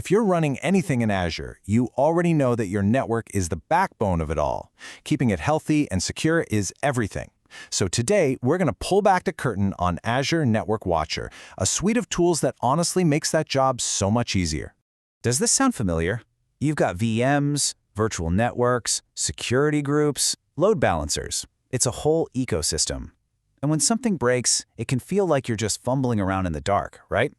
If you're running anything in Azure, you already know that your network is the backbone of it all. Keeping it healthy and secure is everything. So today, we're going to pull back the curtain on Azure Network Watcher, a suite of tools that honestly makes that job so much easier. Does this sound familiar? You've got VMs, virtual networks, security groups, load balancers. It's a whole ecosystem. And when something breaks, it can feel like you're just fumbling around in the dark, right?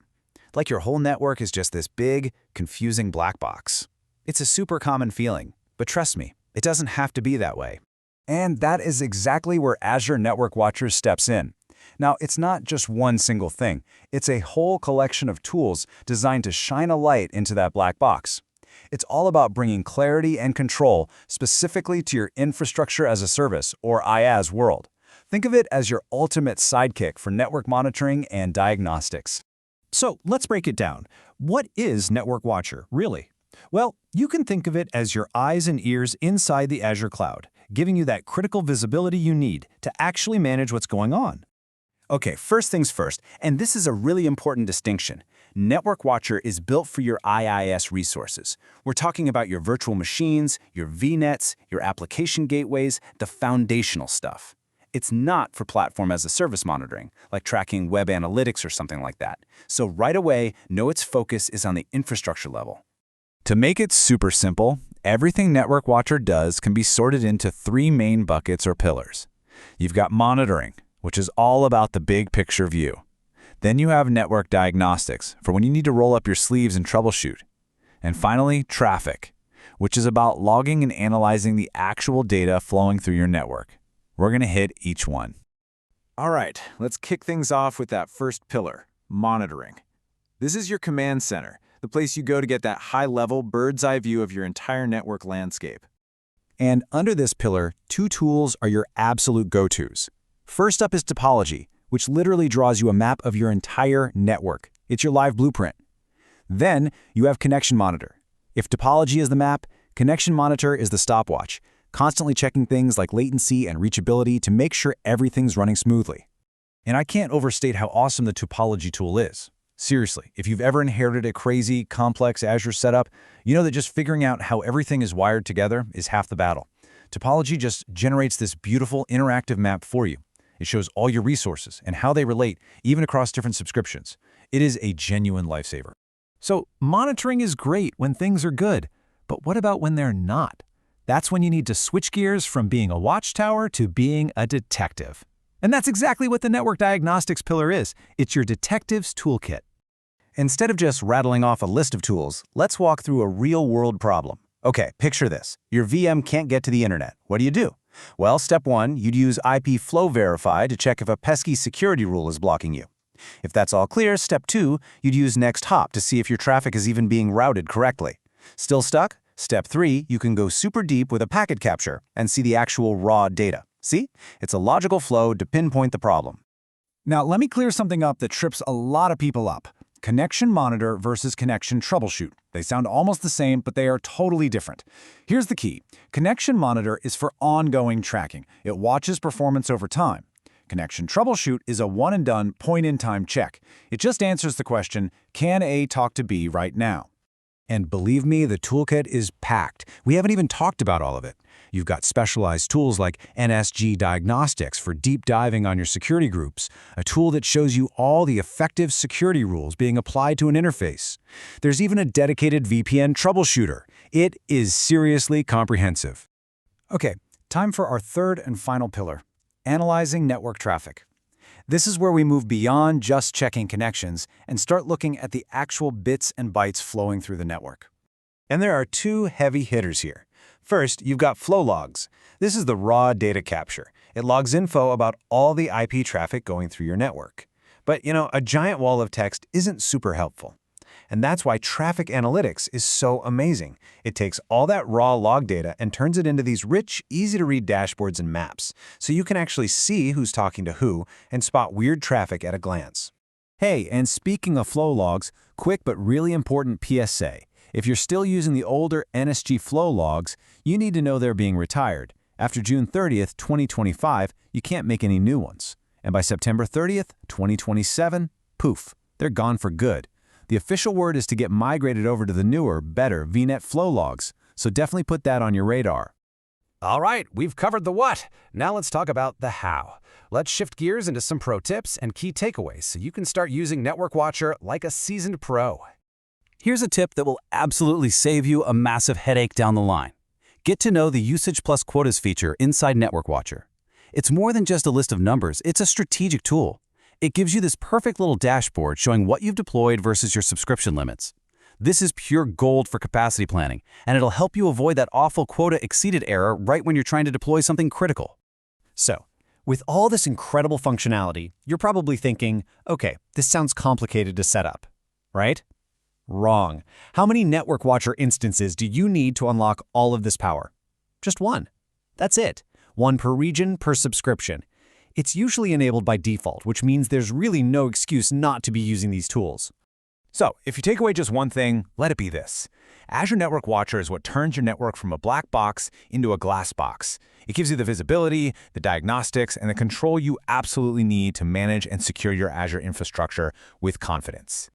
Like your whole network is just this big, confusing black box. It's a super common feeling, but trust me, it doesn't have to be that way. And that is exactly where Azure Network Watcher steps in. Now, it's not just one single thing. It's a whole collection of tools designed to shine a light into that black box. It's all about bringing clarity and control specifically to your Infrastructure-as-a-Service, or IaaS world. Think of it as your ultimate sidekick for network monitoring and diagnostics. So let's break it down. What is Network Watcher, really? Well, you can think of it as your eyes and ears inside the Azure cloud, giving you that critical visibility you need to actually manage what's going on. Okay, first things first, and this is a really important distinction. Network Watcher is built for your IaaS resources. We're talking about your virtual machines, your VNets, your application gateways, the foundational stuff. It's not for platform-as-a-service monitoring, like tracking web analytics or something like that. So right away, know its focus is on the infrastructure level. To make it super simple, everything Network Watcher does can be sorted into three main buckets or pillars. You've got monitoring, which is all about the big picture view. Then you have network diagnostics, for when you need to roll up your sleeves and troubleshoot. And finally, traffic, which is about logging and analyzing the actual data flowing through your network. We're going to hit each one. All right, let's kick things off with that first pillar, monitoring. This is your command center, the place you go to get that high-level, bird's-eye view of your entire network landscape. And under this pillar, two tools are your absolute go-tos. First up is Topology, which literally draws you a map of your entire network. It's your live blueprint. Then you have Connection Monitor. If Topology is the map, Connection Monitor is the stopwatch, constantly checking things like latency and reachability to make sure everything's running smoothly. And I can't overstate how awesome the Topology tool is. Seriously, if you've ever inherited a crazy, complex Azure setup, you know that just figuring out how everything is wired together is half the battle. Topology just generates this beautiful, interactive map for you. It shows all your resources and how they relate, even across different subscriptions. It is a genuine lifesaver. So, monitoring is great when things are good, but what about when they're not? That's when you need to switch gears from being a watchtower to being a detective. And that's exactly what the Network Diagnostics pillar is. It's your detective's toolkit. Instead of just rattling off a list of tools, let's walk through a real-world problem. Okay, picture this. Your VM can't get to the internet. What do? Well, step one, you'd use IP flow verify to check if a pesky security rule is blocking you. If that's all clear, step two, you'd use next hop to see if your traffic is even being routed correctly. Still stuck? Step three, you can go super deep with a packet capture and see the actual raw data. See? It's a logical flow to pinpoint the problem. Now, let me clear something up that trips a lot of people up. Connection Monitor versus Connection Troubleshoot. They sound almost the same, but they are totally different. Here's the key. Connection Monitor is for ongoing tracking. It watches performance over time. Connection Troubleshoot is a one-and-done, point-in-time check. It just answers the question, can A talk to B right now? And believe me, the toolkit is packed. We haven't even talked about all of it. You've got specialized tools like NSG Diagnostics for deep diving on your security groups, a tool that shows you all the effective security rules being applied to an interface. There's even a dedicated VPN troubleshooter. It is seriously comprehensive. Okay, time for our third and final pillar, analyzing network traffic. This is where we move beyond just checking connections and start looking at the actual bits and bytes flowing through the network. And there are two heavy hitters here. First, you've got flow logs. This is the raw data capture. It logs info about all the IP traffic going through your network. But, a giant wall of text isn't super helpful. And that's why traffic analytics is so amazing. It takes all that raw log data and turns it into these rich, easy-to-read dashboards and maps, so you can actually see who's talking to who and spot weird traffic at a glance. Hey, and speaking of flow logs, quick but really important PSA. If you're still using the older NSG flow logs, you need to know they're being retired. After June 30th, 2025, you can't make any new ones. And by September 30th, 2027, poof, they're gone for good. The official word is to get migrated over to the newer, better VNet Flow logs, so definitely put that on your radar. All right, we've covered the what. Now let's talk about the how. Let's shift gears into some pro tips and key takeaways so you can start using Network Watcher like a seasoned pro. Here's a tip that will absolutely save you a massive headache down the line. Get to know the Usage Plus Quotas feature inside Network Watcher. It's more than just a list of numbers, it's a strategic tool. It gives you this perfect little dashboard showing what you've deployed versus your subscription limits. This is pure gold for capacity planning, and it'll help you avoid that awful quota exceeded error right when you're trying to deploy something critical. So, with all this incredible functionality, you're probably thinking, okay, this sounds complicated to set up, right? Wrong. How many Network Watcher instances do you need to unlock all of this power? Just one. That's it. One per region, per subscription. It's usually enabled by default, which means there's really no excuse not to be using these tools. So, if you take away just one thing, let it be this. Azure Network Watcher is what turns your network from a black box into a glass box. It gives you the visibility, the diagnostics, and the control you absolutely need to manage and secure your Azure infrastructure with confidence.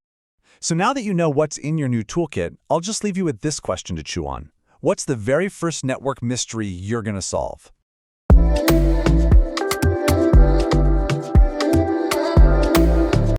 So now that you know what's in your new toolkit, I'll just leave you with this question to chew on. What's the very first network mystery you're going to solve?